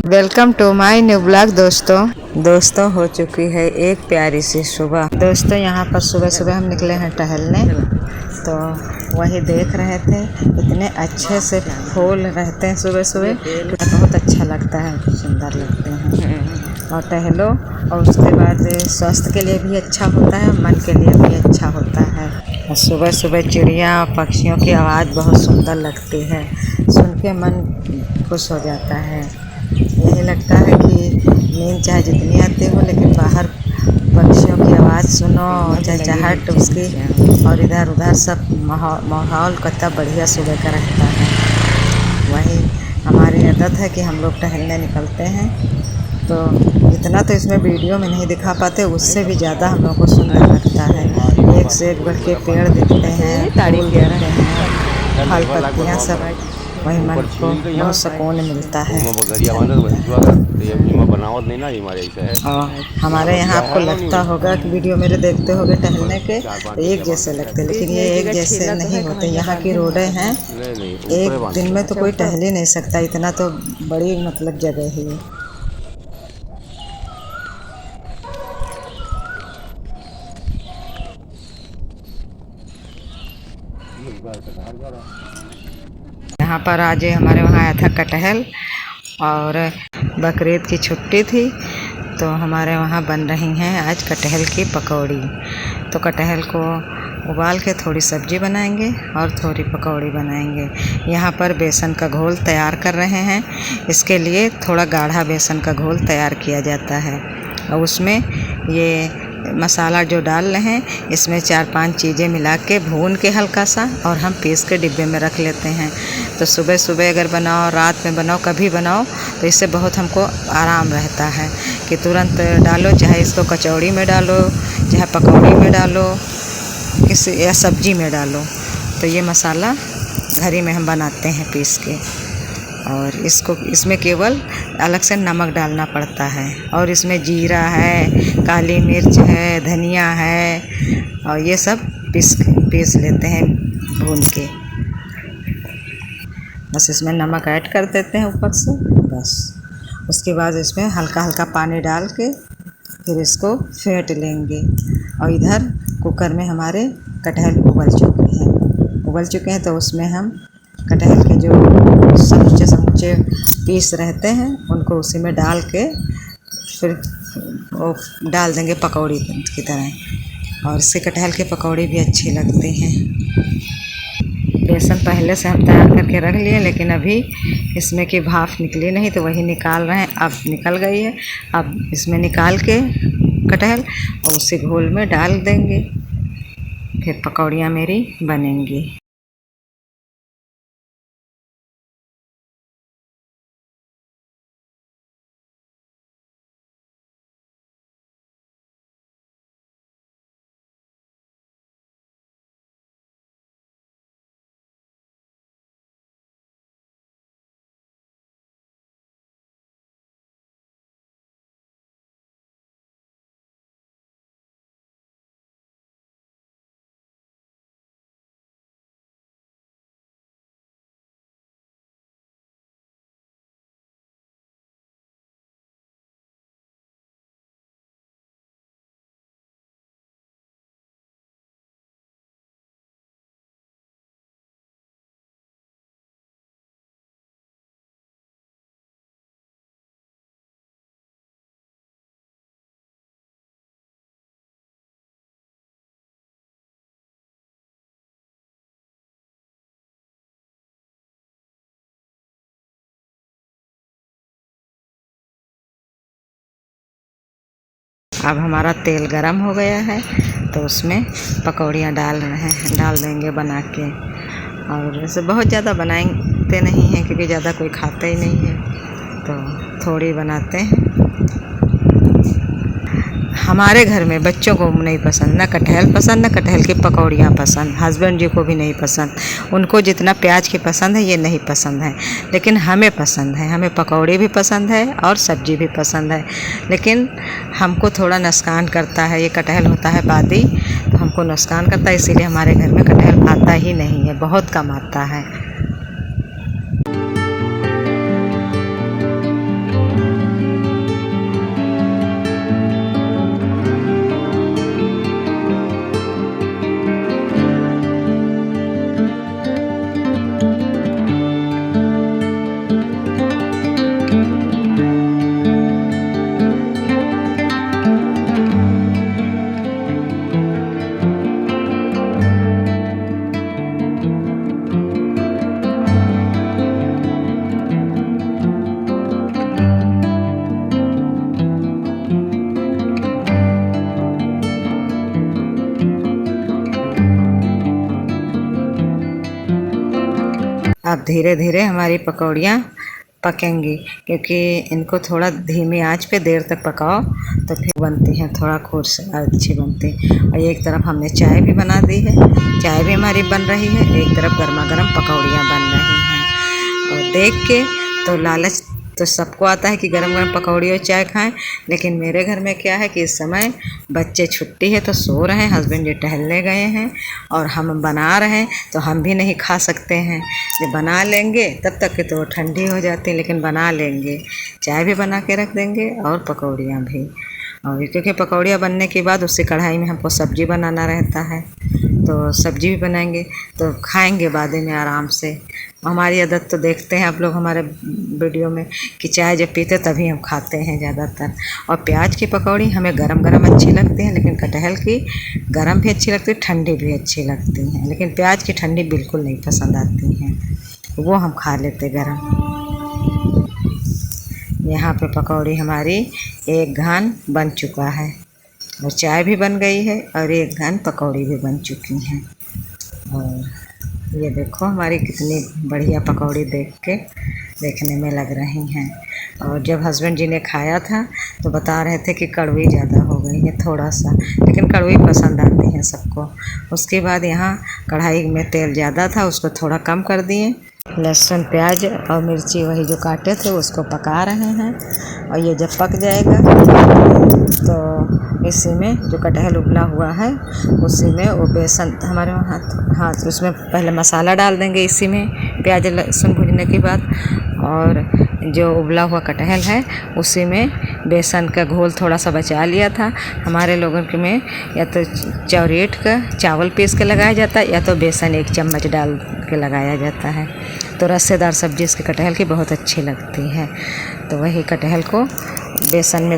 Welcome to my new blog. दोस्तों हो चुकी है एक प्यारी सी सुबह। दोस्तों यहाँ पर सुबह सुबह हम निकले हैं टहलने, तो वही देख रहे थे। इतने अच्छे से फूल रहते हैं सुबह सुबह, बहुत अच्छा लगता है, सुंदर लगते हैं। और टहलो, और उसके बाद स्वास्थ्य के लिए भी अच्छा होता है, मन के लिए भी अच्छा होता है। और सुबह सुबह चिड़िया और पक्षियों की आवाज़ बहुत सुंदर लगती है, सुन के मन खुश हो जाता है। यही लगता है कि नींद चाहे जितनी आती हो, लेकिन बाहर पक्षियों की आवाज़ सुनो, चहचहाहट उसकी, और इधर उधर सब माहौल कितना बढ़िया सुबह का रहता है। वही हमारी आदत है कि हम लोग टहलने निकलते हैं, तो इतना तो इसमें वीडियो में नहीं दिखा पाते, उससे भी ज़्यादा हम लोग को सुंदर लगता है। एक से एक बढ़ के पेड़ दिखते हैं, फूल दिखते हैं, फल पत्तियाँ सब, वही मन को बहुत सुकून मिलता है। और हमारे यहाँ आपको लगता होगा कि वीडियो मेरे देखते होगे टहलने के तो एक जैसे लगते, लेकिन ये एक जैसे नहीं होते। यहाँ की रोडें हैं, एक दिन में तो कोई टहल ही नहीं सकता, इतना तो बड़ी मतलब जगह है ये। यहाँ पर आज हमारे वहाँ आया था कटहल, और बकरीद की छुट्टी थी, तो हमारे वहाँ बन रही हैं आज कटहल की पकौड़ी। तो कटहल को उबाल के थोड़ी सब्जी बनाएंगे और थोड़ी पकौड़ी बनाएंगे। यहाँ पर बेसन का घोल तैयार कर रहे हैं। इसके लिए थोड़ा गाढ़ा बेसन का घोल तैयार किया जाता है, और उसमें ये मसाला जो डाल रहे हैं, इसमें 4-5 चीज़ें मिला के भून के हल्का सा, और हम पीस के डिब्बे में रख लेते हैं। तो सुबह सुबह अगर बनाओ, रात में बनाओ, कभी बनाओ, तो इससे बहुत हमको आराम रहता है कि तुरंत डालो, चाहे इसको कचौड़ी में डालो, चाहे पकौड़ी में डालो, किसी या सब्जी में डालो। तो ये मसाला घर ही में हम बनाते हैं पीस के, और इसमें केवल अलग से नमक डालना पड़ता है, और इसमें जीरा है, काली मिर्च है, धनिया है, और ये सब पीस लेते हैं भून के। बस इसमें नमक ऐड कर देते हैं ऊपर से, बस। उसके बाद इसमें हल्का हल्का पानी डाल के फिर इसको फेंट लेंगे। और इधर कुकर में हमारे कटहल उबल चुके हैं, तो उसमें हम कटहल के जो समूचे पीस रहते हैं, उनको उसी में डाल के फिर वो डाल देंगे पकौड़ी की तरह, और इससे कटहल के पकौड़ी भी अच्छी लगती हैं। बेसन पहले से हम तैयार करके रख लिए, लेकिन अभी इसमें की भाप निकली नहीं, तो वही निकाल रहे हैं। अब निकल गई है, अब इसमें निकाल के कटहल और उसी घोल में डाल देंगे, फिर पकौड़ियाँ मेरी बनेंगी। अब हमारा तेल गरम हो गया है, तो उसमें पकौड़ियाँ डाल देंगे बना के। और वैसे बहुत ज़्यादा बनाते नहीं हैं, क्योंकि ज़्यादा कोई खाता ही नहीं है, तो थोड़ी बनाते हैं। हमारे घर में बच्चों को नहीं पसंद, ना कटहल पसंद, ना कटहल की पकौड़ियाँ पसंद, हस्बैंड जी को भी नहीं पसंद। उनको जितना प्याज की पसंद है, ये नहीं पसंद है, लेकिन हमें पसंद है। हमें पकौड़ी भी पसंद है और सब्जी भी पसंद है, लेकिन हमको थोड़ा नुकसान करता है। ये कटहल होता है बादी, तो हमको नुकसान करता है, इसीलिए हमारे घर में कटहल आता ही नहीं है, बहुत कम आता है। धीरे धीरे हमारी पकौड़ियाँ पकेंगी, क्योंकि इनको थोड़ा धीमी आंच पे देर तक पकाओ तो फिर बनती हैं, थोड़ा खुश अच्छी बनती। और एक तरफ हमने चाय भी बना दी है, चाय भी हमारी बन रही है, एक तरफ गर्मा गर्म पकौड़ियाँ बन रही हैं। और देख के तो लालच तो सबको आता है कि गरम गरम पकौड़ी और चाय खाएं, लेकिन मेरे घर में क्या है कि इस समय बच्चे छुट्टी है तो सो रहे हैं, हस्बैंड जी टहलने गए हैं और हम बना रहे हैं, तो हम भी नहीं खा सकते हैं। जब बना लेंगे तब तक के तो ठंडी हो जाती है, लेकिन बना लेंगे, चाय भी बना के रख देंगे और पकौड़ियाँ भी। और क्योंकि पकौड़ियाँ बनने के बाद उसी कढ़ाई में हमको सब्ज़ी बनाना रहता है, तो सब्ज़ी भी बनाएंगे तो खाएंगे बाद में आराम से। हमारी आदत तो देखते हैं आप लोग हमारे वीडियो में कि चाय जब पीते तभी हम खाते हैं ज़्यादातर। और प्याज की पकौड़ी हमें गरम गरम अच्छी लगती है, लेकिन कटहल की गरम भी अच्छी लगती है, ठंडी भी अच्छी लगती हैं, लेकिन प्याज की ठंडी बिल्कुल नहीं पसंद आती हैं, वो हम खा लेते गरम। यहाँ पे पकौड़ी हमारी एक घान बन चुका है और चाय भी बन गई है और एक घान पकौड़ी भी बन चुकी हैं। और ये देखो हमारी कितनी बढ़िया पकौड़ी देखने में लग रही हैं। और जब हस्बैंड जी ने खाया था तो बता रहे थे कि कड़वी ज़्यादा हो गई है थोड़ा सा, लेकिन कड़वी पसंद आती है सबको। उसके बाद यहाँ कढ़ाई में तेल ज़्यादा था, उसको थोड़ा कम कर दिए, लहसुन प्याज और मिर्ची वही जो काटे थे उसको पका रहे हैं। और ये जब पक जाएगा तो इसी में जो कटहल उबला हुआ है उसी में वो बेसन हमारे वहाँ उसमें पहले मसाला डाल देंगे इसी में, प्याज लहसुन भूनने के बाद। और जो उबला हुआ कटहल है उसी में बेसन का घोल थोड़ा सा बचा लिया था हमारे लोगों के में, या तो चौरेट का चावल पीस के लगाया जाता है या तो बेसन 1 चम्मच डाल के लगाया जाता है, तो रस्सेदार सब्ज़ी इसके कटहल की बहुत अच्छी लगती है। तो वही कटहल को बेसन में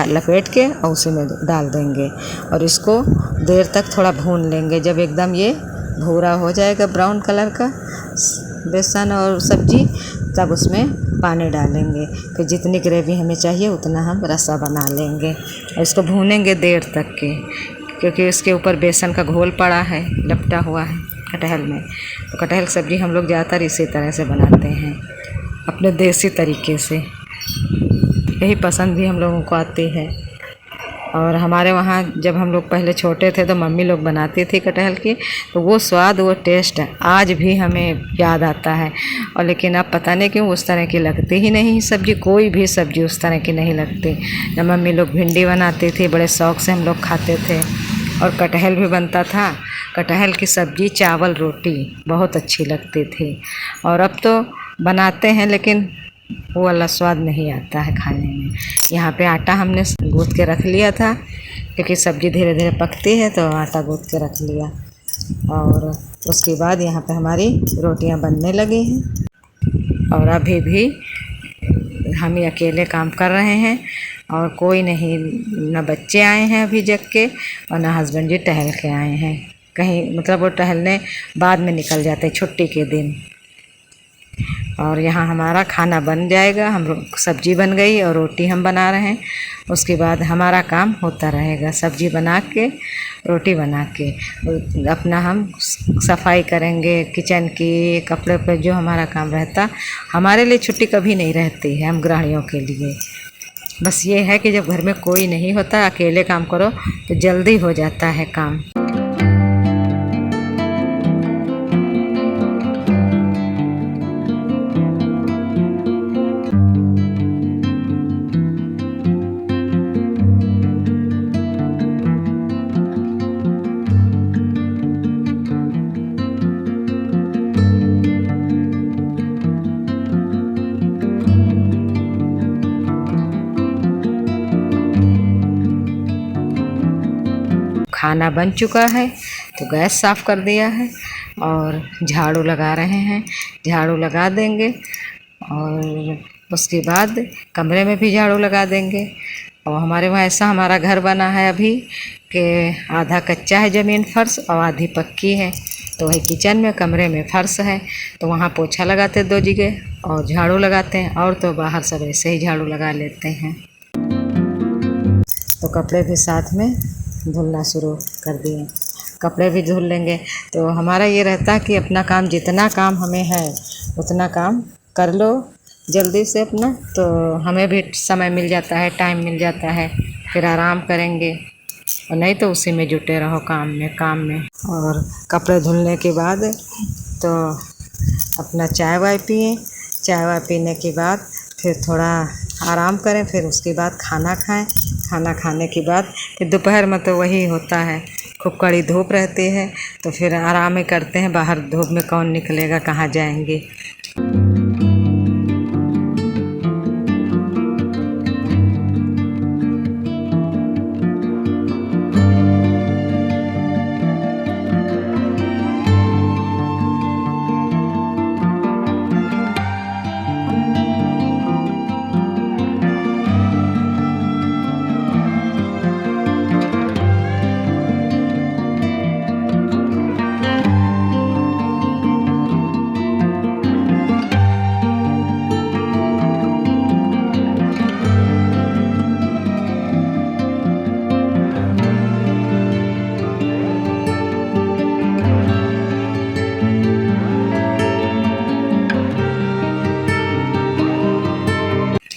लपेट के और उसी में डाल देंगे और इसको देर तक थोड़ा भून लेंगे। जब एकदम ये भूरा हो जाएगा ब्राउन कलर का बेसन और सब्ज़ी, तब उसमें पानी डालेंगे, फिर जितनी ग्रेवी हमें चाहिए उतना हम रसा बना लेंगे और इसको भूनेंगे देर तक के, क्योंकि इसके ऊपर बेसन का घोल पड़ा है, लपटा हुआ है कटहल में। तो कटहल सब्ज़ी हम लोग ज़्यादातर इसी तरह से बनाते हैं अपने देसी तरीके से, यही पसंद भी हम लोगों को आती है। और हमारे वहाँ जब हम लोग पहले छोटे थे तो मम्मी लोग बनाती थी कटहल की, तो वो स्वाद वो टेस्ट आज भी हमें याद आता है। और लेकिन अब पता नहीं क्यों उस तरह की लगती ही नहीं सब्ज़ी, कोई भी सब्ज़ी उस तरह की नहीं लगती। जब मम्मी लोग भिंडी बनाती थी बड़े शौक़ से हम लोग खाते थे, और कटहल भी बनता था, कटहल की सब्ज़ी चावल रोटी बहुत अच्छी लगती थी। और अब तो बनाते हैं लेकिन वो वाला स्वाद नहीं आता है खाने में। यहाँ पे आटा हमने गूँथ के रख लिया था, क्योंकि सब्ज़ी धीरे धीरे पकती है तो आटा गूँथ के रख लिया। और उसके बाद यहाँ पे हमारी रोटियाँ बनने लगी हैं और अभी भी हम ही अकेले काम कर रहे हैं और कोई नहीं, न बच्चे आए हैं अभी जग के और न हस्बैंड जी टहल के आए हैं कहीं, मतलब वो टहलने बाद में निकल जाते छुट्टी के दिन। और यहाँ हमारा खाना बन जाएगा, हम सब्ज़ी बन गई और रोटी हम बना रहे हैं, उसके बाद हमारा काम होता रहेगा, सब्ज़ी बना के रोटी बना के अपना हम सफाई करेंगे किचन की, कपड़े पे जो हमारा काम रहता। हमारे लिए छुट्टी कभी नहीं रहती है हम गृहिणियों के लिए, बस ये है कि जब घर में कोई नहीं होता अकेले काम करो तो जल्दी हो जाता है काम। खाना बन चुका है तो गैस साफ़ कर दिया है और झाड़ू लगा रहे हैं, झाड़ू लगा देंगे और उसके बाद कमरे में भी झाड़ू लगा देंगे। और हमारे वहाँ ऐसा हमारा घर बना है अभी कि आधा कच्चा है ज़मीन फर्श और आधी पक्की है, तो वही किचन में कमरे में फर्श है तो वहाँ पोछा लगाते 2 जगह और झाड़ू लगाते हैं, और तो बाहर सब ऐसे ही झाड़ू लगा लेते हैं। तो कपड़े भी साथ में धुलना शुरू कर दिए, कपड़े भी धुल लेंगे। तो हमारा ये रहता है कि अपना काम जितना काम हमें है उतना काम कर लो जल्दी से अपना, तो हमें भी समय मिल जाता है, टाइम मिल जाता है, फिर आराम करेंगे। और नहीं तो उसी में जुटे रहो काम में। और कपड़े धुलने के बाद तो अपना चाय वाय पिए, चाय वाय पीने के बाद फिर थोड़ा आराम करें, फिर उसके बाद खाना खाएं। खाना खाने के बाद फिर दोपहर में तो वही होता है, खूब कड़ी धूप रहती है, तो फिर आराम ही करते हैं। बाहर धूप में कौन निकलेगा, कहाँ जाएंगे।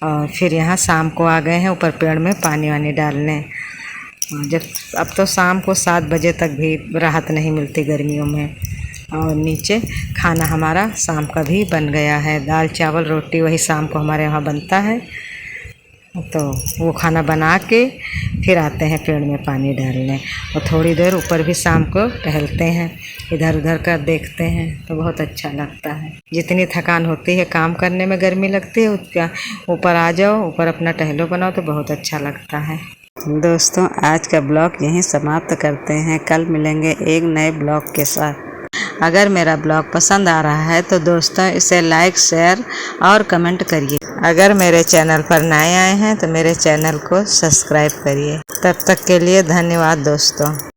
और फिर यहाँ शाम को आ गए हैं ऊपर पेड़ में पानी वानी डालने। जब अब तो शाम को 7 बजे तक भी राहत नहीं मिलती गर्मियों में। और नीचे खाना हमारा शाम का भी बन गया है, दाल चावल रोटी वही शाम को हमारे यहाँ बनता है। तो वो खाना बना के फिर आते हैं पेड़ में पानी डालने, और थोड़ी देर ऊपर भी शाम को टहलते हैं, इधर उधर कर देखते हैं, तो बहुत अच्छा लगता है। जितनी थकान होती है काम करने में, गर्मी लगती है, उसका ऊपर आ जाओ, ऊपर अपना टहलो बनाओ तो बहुत अच्छा लगता है। दोस्तों आज का ब्लॉग यहीं समाप्त करते हैं, कल मिलेंगे एक नए ब्लॉग के साथ। अगर मेरा ब्लॉग पसंद आ रहा है तो दोस्तों इसे लाइक, शेयर और कमेंट करिए। अगर मेरे चैनल पर नए आए हैं तो मेरे चैनल को सब्सक्राइब करिए। तब तक के लिए धन्यवाद दोस्तों।